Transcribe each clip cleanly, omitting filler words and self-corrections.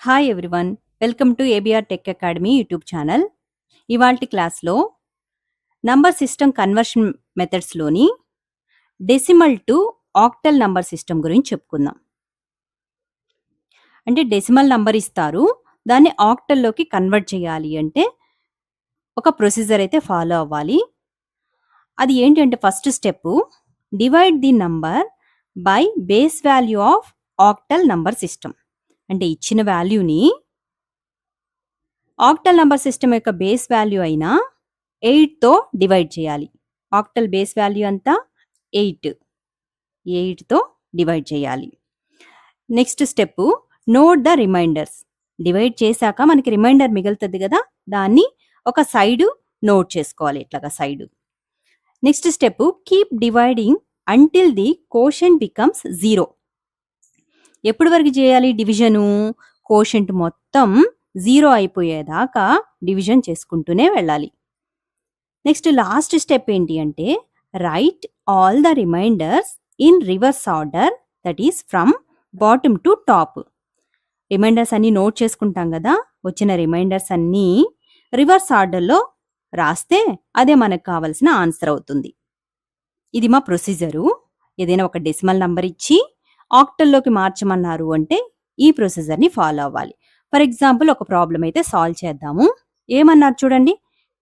Hi everyone, welcome to ABR tech academy YouTube channel. ఇవాల్టి క్లాస్లో number system conversion మెథడ్స్లోని decimal to octal number system గురించి చెప్పుకుందాం. అంటే డెసిమల్ నంబర్ ఇస్తారు, దాన్ని ఆక్టల్లోకి కన్వర్ట్ చేయాలి అంటే ఒక ప్రొసీజర్ అయితే ఫాలో అవ్వాలి. అది ఏంటంటే first step, divide the number by base value of octal number system. అంటే ఇచ్చిన వాల్యూని ఆక్టల్ నంబర్ సిస్టమ్ యొక్క బేస్ వాల్యూ అయిన 8తో డివైడ్ చేయాలి. ఆక్టల్ బేస్ వాల్యూ అంతా 8తో డివైడ్ చేయాలి. Next step, note the remainders. Divide చేశాక మనకి రిమైండర్ మిగులుతుంది కదా, దాన్ని ఒక సైడు నోట్ చేసుకోవాలి, ఇట్లాగా side. Next step, keep dividing until the quotient becomes 0. ఎప్పటి వరకు చేయాలి డివిజను? కోషెంట్ మొత్తం 0 అయిపోయేదాకా డివిజన్ చేసుకుంటూనే వెళ్ళాలి. నెక్స్ట్ లాస్ట్ స్టెప్ ఏంటి అంటే, write all the remainders in reverse order, that is from bottom to top. Remainders అన్నీ నోట్ చేసుకుంటాం కదా, వచ్చిన రిమైండర్స్ అన్నీ రివర్స్ ఆర్డర్లో రాస్తే అదే మనకు కావాల్సిన ఆన్సర్ అవుతుంది. ఇది మా ప్రొసీజరు. ఏదైనా ఒక డెసిమల్ నంబర్ ఇచ్చి ఆక్టల్లోకి మార్చమన్నారు అంటే ఈ ప్రొసీజర్ని ఫాలో అవ్వాలి. ఫర్ ఎగ్జాంపుల్ ఒక ప్రాబ్లం అయితే సాల్వ్ చేద్దాము. ఏమన్నారు చూడండి,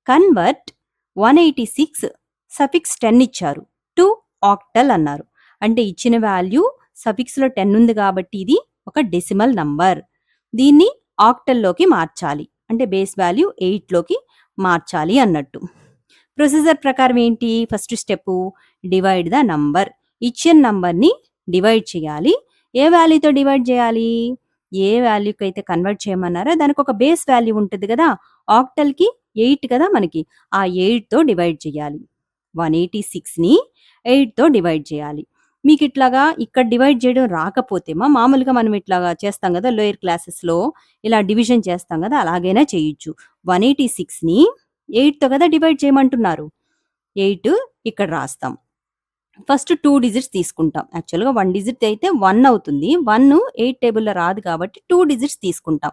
కన్వర్ట్ 186 సఫిక్స్ 10 ఇచ్చారు టు ఆక్టల్ అన్నారు. అంటే ఇచ్చిన వాల్యూ సఫిక్స్లో 10 ఉంది కాబట్టి ఇది ఒక డెసిమల్ నంబర్. దీన్ని ఆక్టల్లోకి మార్చాలి, అంటే బేస్ వాల్యూ 8లోకి మార్చాలి అన్నట్టు. ప్రొసీజర్ ప్రకారం ఏంటి, first step divide the number. ఇచ్చిన నంబర్ని డివైడ్ చేయాలి. ఏ వాల్యూతో డివైడ్ చేయాలి? ఏ వాల్యూకి అయితే కన్వర్ట్ చేయమన్నారో దానికి ఒక బేస్ వాల్యూ ఉంటుంది కదా, ఆక్టల్కి 8 కదా మనకి, ఆ 8తో డివైడ్ చేయాలి. 186ని 8తో డివైడ్ చేయాలి. మీకు ఇట్లాగా ఇక్కడ డివైడ్ చేయడం రాకపోతే మామూలుగా మనం ఇట్లాగా చేస్తాం కదా, లోయర్ క్లాసెస్లో ఇలా డివిజన్ చేస్తాం కదా, అలాగైనా చేయొచ్చు. 186ని 8తో కదా డివైడ్ చేయమంటున్నారు, 8 ఇక్కడ రాస్తాం. ఫస్ట్ 2 డిజిట్స్ తీసుకుంటాం. యాక్చువల్గా 1 డిజిట్ అయితే 1 అవుతుంది, 1 8 టేబుల్లో రాదు కాబట్టి 2 డిజిట్స్ తీసుకుంటాం.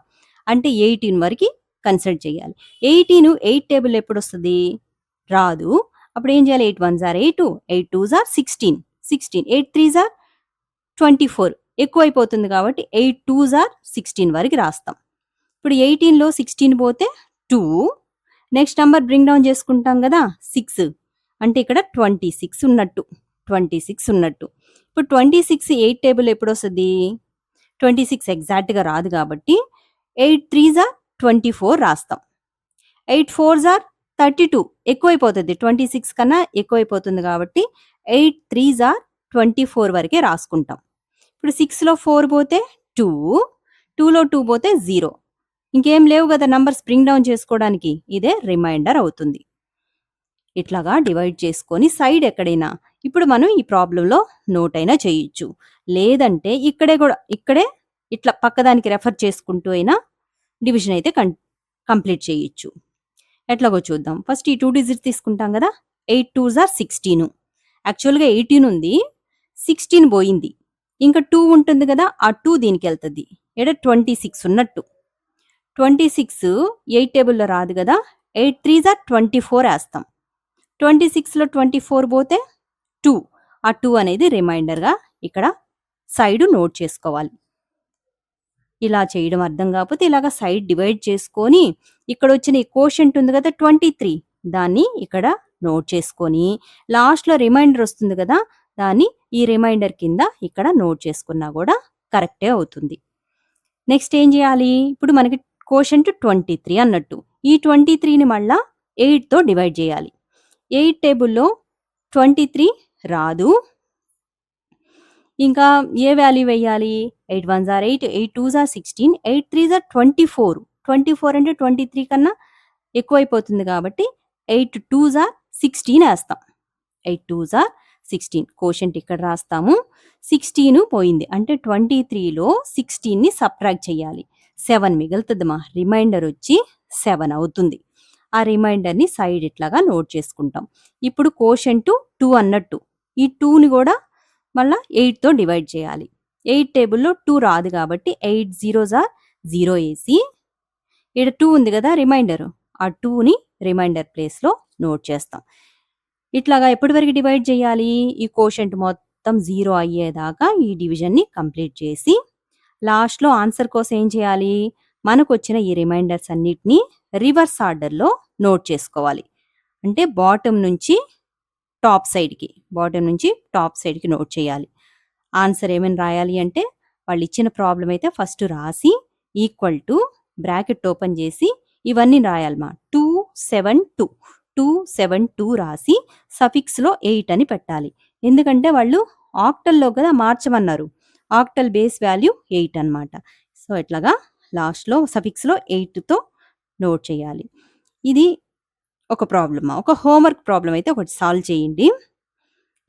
అంటే 18 వరకు కన్సిడర్ చేయాలి. 18 8 టేబుల్ ఎప్పుడు వస్తుంది? రాదు. అప్పుడు ఏం చేయాలి? 8 1s are 8, 8 2s are 16, 8 3s are 24. ఎక్కువైపోతుంది కాబట్టి 8 2s are 16 వరకు రాస్తాం. ఇప్పుడు 18లో 16 పోతే 2, నెక్స్ట్ నెంబర్ బ్రింగ్ డౌన్ చేసుకుంటాం కదా 6, అంటే ఇక్కడ 26 ఉన్నట్టు. ఇప్పుడు 26 8 టేబుల్ ఎప్పుడు వస్తుంది? 26 ఎగ్జాక్ట్గా రాదు కాబట్టి 8 3s are 24 రాస్తాం. 8 4s are 32, ఎక్కువైపోతుంది, 26 కన్నా ఎక్కువైపోతుంది కాబట్టి 8 3s are 24 వరకే రాసుకుంటాం. ఇప్పుడు 6లో 4 పోతే 2, 2లో 2 పోతే 0. ఇంకేం లేవు కదా నంబర్స్ బ్రింగ్ డౌన్ చేసుకోవడానికి, ఇదే రిమైండర్ అవుతుంది. ఇట్లాగా డివైడ్ చేసుకొని సైడ్ ఎక్కడైనా ఇప్పుడు మనం ఈ ప్రాబ్లంలో నోట్ అయినా చేయొచ్చు, లేదంటే ఇక్కడే ఇట్లా పక్కదానికి రెఫర్ చేసుకుంటూ అయినా డివిజన్ అయితే కంప్లీట్ చేయొచ్చు. ఎట్లాగో చూద్దాం. ఫస్ట్ ఈ 2 డిజిట్స్ తీసుకుంటాం కదా, 8 2s are 16. యాక్చువల్గా 18 ఉంది, 16 పోయింది, ఇంకా 2 ఉంటుంది కదా, ఆ 2 దీనికి వెళ్తుంది. ఇక్కడ 26 ఉన్నట్టు. 26 8 టేబుల్లో రాదు కదా, 8 3s are 24 వేస్తాం. 26లో 24 పోతే 2, ఆ 2 అనేది రిమైండర్గా ఇక్కడ సైడ్ నోట్ చేసుకోవాలి. ఇలా చేయడం అర్థం కాకపోతే ఇలాగ సైడ్ డివైడ్ చేసుకొని ఇక్కడ వచ్చిన ఈ కోషెంట్ ఉంది కదా 23, దాన్ని ఇక్కడ నోట్ చేసుకొని లాస్ట్లో రిమైండర్ వస్తుంది కదా, దాన్ని ఈ రిమైండర్ కింద ఇక్కడ నోట్ చేసుకున్నా కూడా కరెక్టే అవుతుంది. నెక్స్ట్ ఏం చేయాలి? ఇప్పుడు మనకి కోషెంట్ 23 అన్నట్టు, ఈ 23ని మళ్ళా 8తో డివైడ్ చేయాలి. 8 టేబుల్లో 23 రాదు, ఇంకా ఏ వాల్యూ వేయాలి? 8 1s are 8, 8 2s are 16, 8 3s are 24. 24 అంటే 23 కన్నా ఎక్కువైపోతుంది కాబట్టి 8 2s are 16 వేస్తాం. 8 2s are 16, కోషెంట్ ఇక్కడ రాస్తాము. 16 పోయింది అంటే 23లో 16ని సబ్ట్రాక్ట్ చేయాలి, 7 మిగులుతుంది. రిమైండర్ వచ్చి 7 అవుతుంది. ఆ రిమైండర్ని సైడ్ ఇట్లాగా నోట్ చేసుకుంటాం. ఇప్పుడు కోషెంట్ 2 అన్నట్టు, ఈ 2ని కూడా మళ్ళీ 8తో డివైడ్ చేయాలి. 8 టేబుల్లో 2 రాదు కాబట్టి 8 0s are 0 వేసి ఇక్కడ 2 ఉంది కదా రిమైండర్, ఆ 2ని రిమైండర్ ప్లేస్లో నోట్ చేస్తాం. ఇట్లాగా ఎప్పటి వరకు డివైడ్ చేయాలి? ఈ కోషెంట్ మొత్తం 0 అయ్యేదాకా ఈ డివిజన్ని కంప్లీట్ చేసి లాస్ట్లో ఆన్సర్ కోసం ఏం చేయాలి? మనకు వచ్చిన ఈ రిమైండర్స్ అన్నిటినీ రివర్స్ ఆర్డర్లో నోట్ చేసుకోవాలి. అంటే బాటమ్ నుంచి టాప్ సైడ్కి నోట్ చేయాలి. ఆన్సర్ ఏమైనా రాయాలి అంటే వాళ్ళు ఇచ్చిన ప్రాబ్లం అయితే ఫస్ట్ రాసి ఈక్వల్ టు బ్రాకెట్ ఓపెన్ చేసి ఇవన్నీ రాయాలమ్మా. 272 రాసి సఫిక్స్లో 8 అని పెట్టాలి. ఎందుకంటే వాళ్ళు ఆక్టల్లో కదా మార్చమన్నారు, ఆక్టల్ బేస్ వాల్యూ 8 అన్నమాట. సో ఇట్లాగా లాస్ట్లో సఫిక్స్లో 8తో నోట్ చేయాలి. ఇది ఒక ప్రాబ్లమ్. ఒక హోంవర్క్ ప్రాబ్లం అయితే ఒకటి సాల్వ్ చేయండి.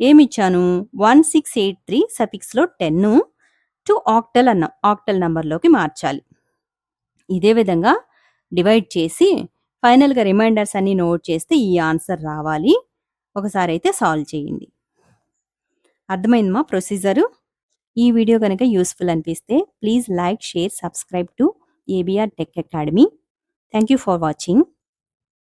ఏమి ఇచ్చాను? 1683 సఫిక్స్లో 10 టు ఆక్టల్ అన్నాం, ఆక్టల్ నెంబర్లోకి మార్చాలి. ఇదే విధంగా డివైడ్ చేసి ఫైనల్గా రిమైండర్స్ అన్ని నోట్ చేస్తే ఈ ఆన్సర్ రావాలి. ఒకసారి అయితే సాల్వ్ చేయండి. అర్థమైందమ్మా ప్రొసీజరు? ఈ వీడియో కనుక యూస్ఫుల్ అనిపిస్తే please like, share, subscribe to ABR Tech Academy. Thank you for watching.